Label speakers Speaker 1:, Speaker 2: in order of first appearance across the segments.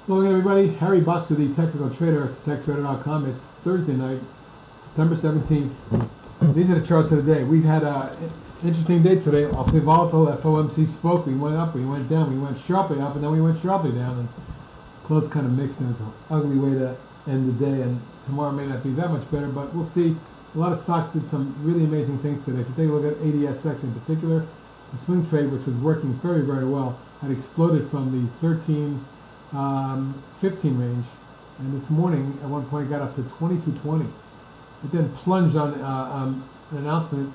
Speaker 1: Hello again, everybody. Harry Boxer, the technical trader at techtrader.com. It's Thursday night, September 17th. These are the charts of the day. We've had an interesting day today. Awfully volatile. FOMC spoke. We went up, we went down, we went sharply up, and then we went sharply down. And close kind of mixed, and it's an ugly way to end the day. And tomorrow may not be that much better, but we'll see. A lot of stocks did some really amazing things today. If you take a look at ADSX in particular, the swing trade, which was working very, very well, had exploded from the 15 range, and this morning at one point got up to 22.20. It then plunged on an announcement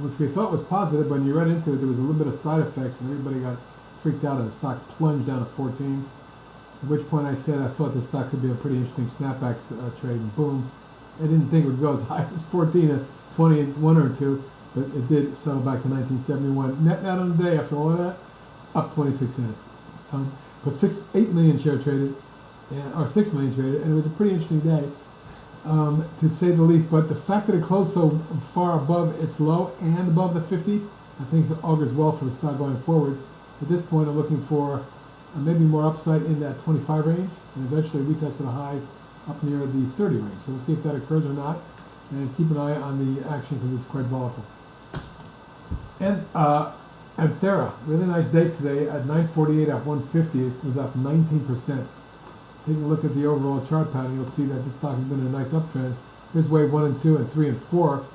Speaker 1: which we thought was positive, but when you read into it, there was a little bit of side effects, and everybody got freaked out, and the stock plunged down to 14. At which point I said I thought the stock could be a pretty interesting snapback trade, and boom, I didn't think it would go as high as 14 at 21 or 2, but it did settle back to 1971. Net on the day after all of that, up 26 cents. But 8 million share traded, or 6 million traded, and it was a pretty interesting day, to say the least. But the fact that it closed so far above its low and above the 50, I think it augurs well for the stock going forward. At this point, I'm looking for maybe more upside in that 25 range, and eventually we tested a high up near the 30 range. So we'll see if that occurs or not, and keep an eye on the action because it's quite volatile. And Anthera, really nice day today at 948 at 150. It was up 19%. Taking a look at the overall chart pattern, you'll see that this stock has been in a nice uptrend. Here's wave 1 and 2 and 3 and 4.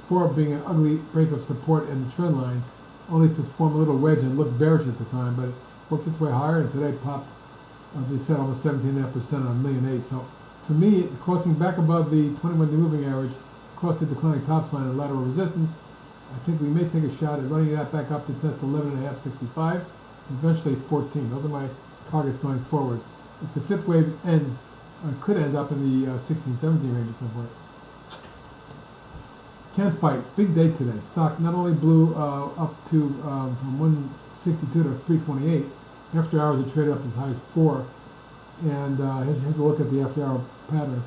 Speaker 1: 4 being an ugly break of support in the trend line, only to form a little wedge and look bearish at the time, but it worked its way higher, and today popped, as I said, almost 17.5% on 1,000,008. So for me, crossing back above the 21-day moving average, across the declining top line and lateral resistance, I think we may take a shot at running that back up to test 11.565, and eventually 14. Those are my targets going forward. If the fifth wave ends, could end up in the 16, 17 range at some point. Can't fight. Big day today. Stock not only blew up to from 162 to 328. After hours, it traded up as high as 4. And here's a look at the after hour pattern.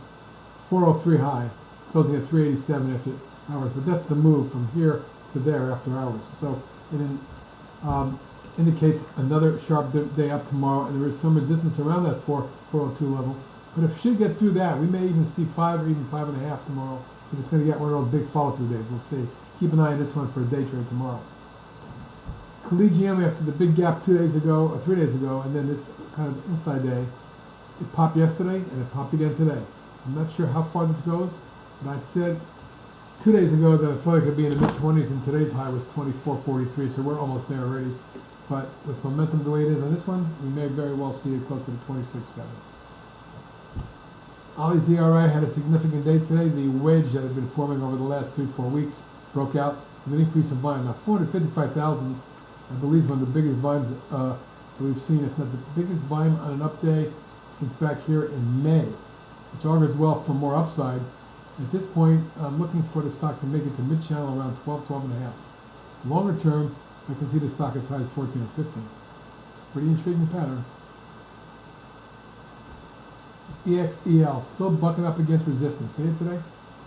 Speaker 1: 403 high, closing at 387 after hours. But that's the move from here to there after hours. So it indicates another sharp day up tomorrow, and there is some resistance around that 402 level. But if it should get through that, we may even see 5 or even 5.5 tomorrow. If it's going to get one of those big follow-through days, we'll see. Keep an eye on this one for a day trade tomorrow. Collegium, after the big gap 2 days ago, or 3 days ago, and then this kind of inside day, it popped yesterday, and it popped again today. I'm not sure how far this goes, but I said 2 days ago that I thought it could be in the mid-20s, and today's high was 24.43, so we're almost there already. But with momentum the way it is on this one, we may very well see it closer to 26.7. Ollie's ERI had a significant day today. The wedge that had been forming over the last 3-4 weeks broke out with an increase in volume. Now 455,000, I believe, is one of the biggest volumes we've seen, if not the biggest volume on an up day since back here in May, which augurs well for more upside. At this point, I'm looking for the stock to make it to mid-channel around 12, 12.5. Longer term, I can see the stock as high as 14 or 15. Pretty intriguing pattern. EXEL, still bucking up against resistance. See it today?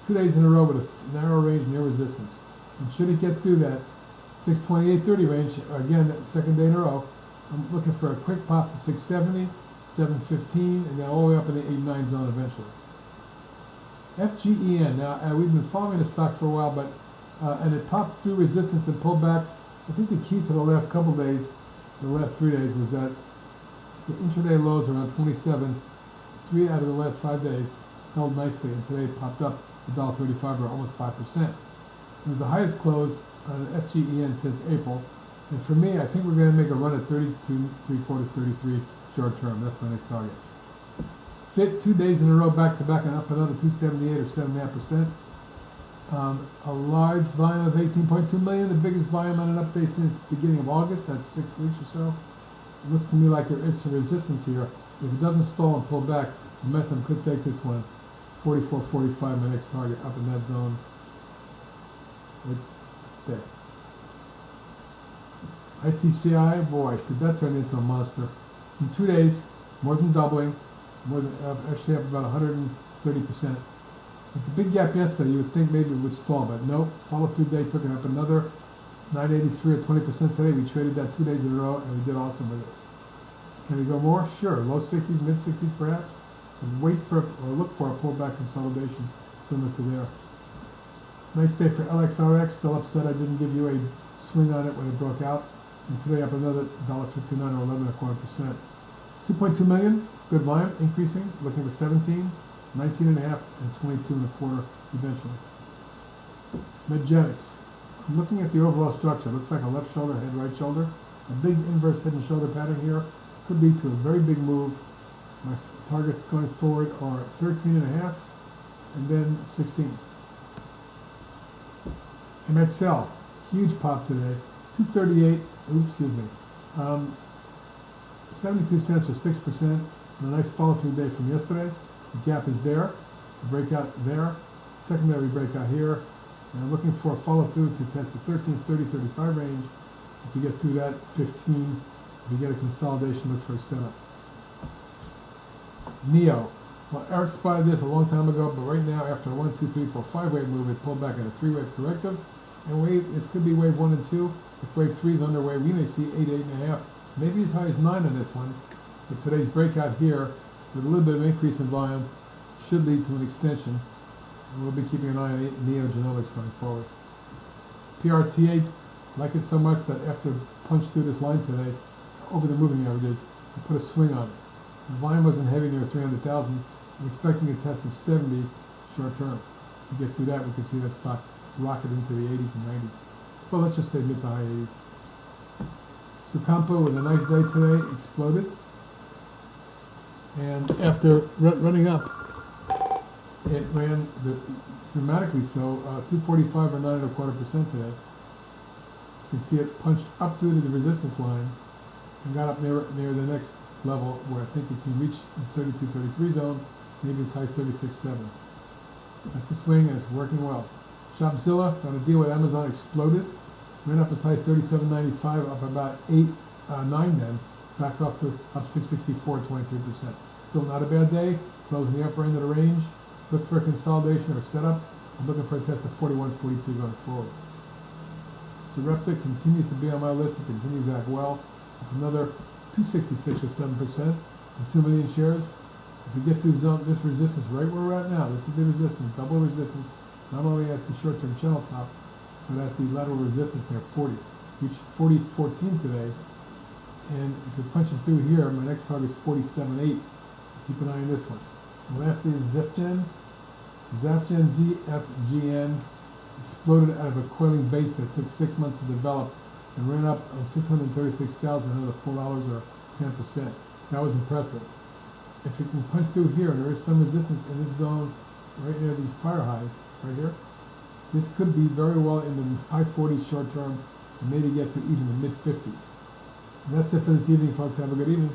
Speaker 1: 2 days in a row with a narrow range near resistance. And should it get through that 628.30 range, again, second day in a row, I'm looking for a quick pop to 670, 715, and then all the way up in the 8-9 zone eventually. FGEN, now we've been following the stock for a while, but and it popped through resistance and pulled back. I think the key to the last couple days, the last 3 days, was that the intraday lows around 27, 3 out of the last 5 days held nicely, and today it popped up $1.35 or almost 5%. It was the highest close on FGEN since April, and for me, I think we're going to make a run at 32.75, 33 short term. That's my next target. FIT, 2 days in a row back to back and up another 278 or 7.5%. A large volume of 18.2 million, the biggest volume on an up day since beginning of August. That's 6 weeks or so. It looks to me like there is some resistance here. If it doesn't stall and pull back, momentum could take this one. 44.45, my next target, up in that zone. Right there. ITCI, boy, did that turn into a monster. In 2 days, more than doubling, more than actually up about 130%. With the big gap yesterday, you would think maybe it would stall, but nope. Follow-through day took it up another 983 or 20% today. We traded that 2 days in a row, and we did awesome with it. Can we go more? Sure. Low 60s, mid 60s perhaps. And wait for or look for a pullback consolidation similar to there. Nice day for LXRX. Still upset I didn't give you a swing on it when it broke out. And today up another $1.59 or 11.25%. 2.2 million. Good volume. Increasing. Looking for 17, 19.5, and 22.25 eventually. Medgenics. I'm looking at the overall structure. It looks like a left shoulder, head, right shoulder. A big inverse head and shoulder pattern here. Could lead to a very big move. My targets going forward are 13.5 and then 16. MXL, huge pop today. 238, oops, excuse me. 72 cents or 6%. And a nice follow through day from yesterday. The gap is there. The breakout there. Secondary breakout here. And I'm looking for a follow through to test the 13, 30, 35 range. If you get through that, 15. If you get a consolidation, look for a setup. NEO. Well, Eric spotted this a long time ago, but right now, after a 1, 2, 3, 4, 5 wave move, it pulled back at a 3-wave corrective. And this could be wave 1 and 2. If wave 3 is underway, we may see 8, 8.5, maybe as high as 9 on this one. But today's breakout here, with a little bit of increase in volume, should lead to an extension. And we'll be keeping an eye on NEO Genomics going forward. PRTA, like it so much that after punched through this line today, over the moving averages, I put a swing on it. The volume wasn't heavy near 300,000. I'm expecting a test of 70 short term. If we get through that, we can see that stock rocket into the 80s and 90s. Well, let's just say mid to high 80s. Sucampo with a nice day today exploded. And after running up, it ran dramatically so, 245 or 9.25% today. You can see it punched up through to the resistance line and got up near the next level where I think it can reach the 32, 33 zone, maybe as high as 36.7. That's the swing and it's working well. Shopzilla, on a deal with Amazon, exploded. Ran up as high as 37.95, up about 8, 9 then. Backed off to up 664, 23%. Still not a bad day. Closing the upper end of the range. Look for a consolidation or setup. I'm looking for a test of 41.42 going forward. Sarepta continues to be on my list. It continues to act well. Another 266 or 7% and 2 million shares. If we get through this resistance right where we're at now, this is the resistance, double resistance, not only at the short-term channel top, but at the lateral resistance there, 40. Reached 40.14 today. And if it punches through here, my next target is 47.8. Keep an eye on this one. And lastly is Zafgen. Zafgen, ZFGN, exploded out of a coiling base that took 6 months to develop and ran up on 636,000, another $4 or 10%. That was impressive. If it can punch through here, and there is some resistance in this zone right near these prior highs, right here, this could be very well in the high 40s short term, and maybe get to even the mid 50s. And that's it for this evening, folks. Have a good evening.